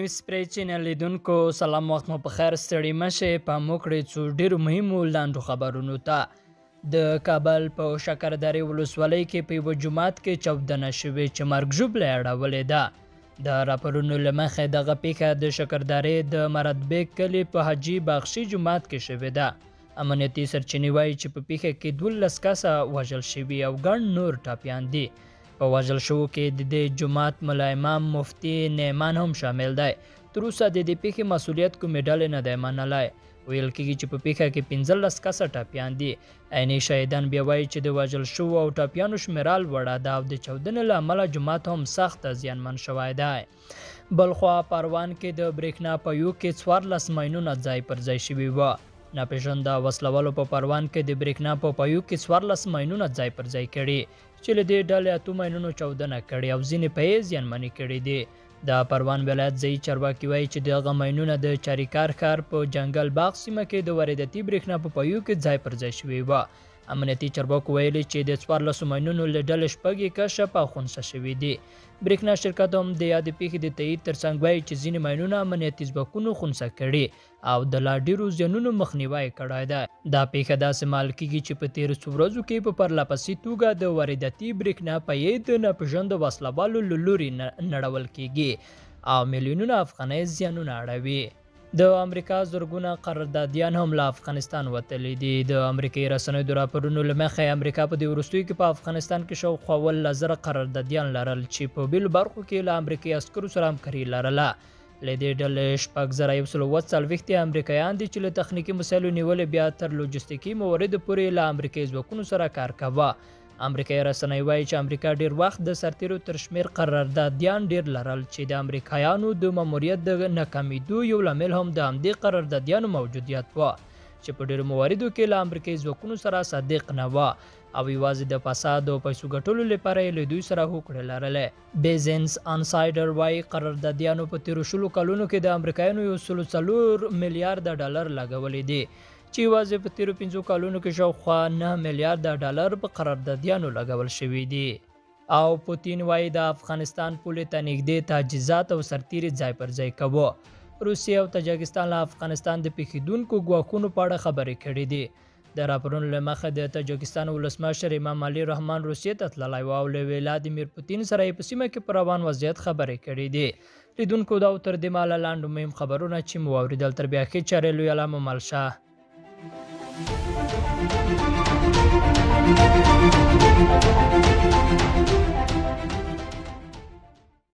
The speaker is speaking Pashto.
نیوز پری چینل لیدونکو سلام وخت مو په خیر ستړي مشه په موکړې څو ډیرو مهمو لاندو خبرونو ته د کابل په شکردرې ولسوالۍ کې په یوه جومات کې چاودنه شوې چې مرګ ژوبله یې اړولې ده د راپورونو له مخې دغه پیښه د شکردرې د مرادبیګ کلي په حاجي بخشي جومات کې شوې ده امنیتي سرچینې وایي چې په پیښه کې 12 کسه وژل شوي او ګڼ نور ټاپیان دي په وژل شوو کې د دې جومات ملا امام مفتي نعمان هم شامل دی تر اوسه د دې پیښې مسؤلیت کومې ډلې نه دی منلی ویل کېږي چې په پیښه کې 15 کسه ټاپیان دي عیني شاهدان بیا وایي چې د وژل شوو او ټاپیانو شمیرال وړه ده او د چاودنې له امله جومات هم سخت زیانمن شوی دی بلخوا پروان کې د برېښنا پایو کې 14 ماینونه ځای پر ځای شوي وه ناپېژانده وسلوالو په پروان کې د برېښنا په پایو کې 14 ماینونه ځای پر ځای کړي چې له دې ډلې 8 ماینونو چاودنه کړې او ځینې په یې زیانمنې کړي دي د پروان ولایت ځایي چارواکي وایي چې دغه ماینونه د چاریکار ښار په جنګل باغ سیمه کې د وارداتي برېښنا په پایو کې ځای پر ځای شوي وه امنیتي چارواکو ویلي چې د 14 ماینونو له ډلې شپږ کشف او خنثی شوي دي برېښنا شرکت هم د یادې پیښې د تایید ترڅنګ وایي چې ځینې ماینونه امنیتي ځواکونو خنثی کړي او د لا ډېرو زیانونو مخنیوی کړی ده دا پیښه داسې مال کېږي چې په تېرو څو ورځو کې په پرلهپسې توګه د وارداتي برېښنا پایې د ناپېژانده وسلوالو له لورې نړول کېږي او میلیونونه افغانۍ زیانونه اړوي د امریکا زرګونه قراردادیان هم له افغانستان وتلي دي د امریکایي رسنیو د راپورونو له مخې امریکا په دې وروستیو کې په افغانستان کې شاوخوا 18,000 قراردادیان لرل چې په بیلو برخو کې له امریکایي عسکرو سره همکاري لرله له دې ډلې 6,140 امریکایان دي چې له تخنیکي مسایلو نیولې بیا تر لوجستیکي مواردو پورې له امریکایي ځواکونو سره کار کوه امریکایي رسنۍ وایي چې امریکا ډیر وخت د سرتیرو تر شمیر قراردادیان ډیر لرل چې د امریکایانو د ماموریت د ناکامیدو یو لامل هم د همدې قراردادیانو موجودیت و چې په ډیرو مواردو کې له امریکایي ځواکونو سره صادق نه و او یوازې د فساد او پیسو ګټلو لپاره یې له دوی سره هوکړې لرلې بیزنس انسایډر وایي قراردادیانو په تیرو شلو کلونو کې د امریکایانو 104 میلیارډ ډالر لګولي دي چې یوازې په تیرو 5 کلونو کې شاوخوا 9 میلیارډ ډالر په قراردادیانو لګول شوي دي او پوتین وایي د افغانستان پولې ته نږدې تجهیزات او سرتیري ځای پر ځای کوه روسیه او تاجکستان له افغانستان د پیښیدونکو ګواښونو په اړه خبرې کړې دي د راپورونو له مخې د تاجکستان ولسمشر امام علي رحمان روسیې ته تللی و او له ولادیمیر پوتین سره یې په سیمه کې په روان وضعیت خبرې کړې دي لیدونکو دا تر دې مهاله لاندو مهم خبرونه چې مو واورېدل تر بیا ښې چارې لوی علامه ملشه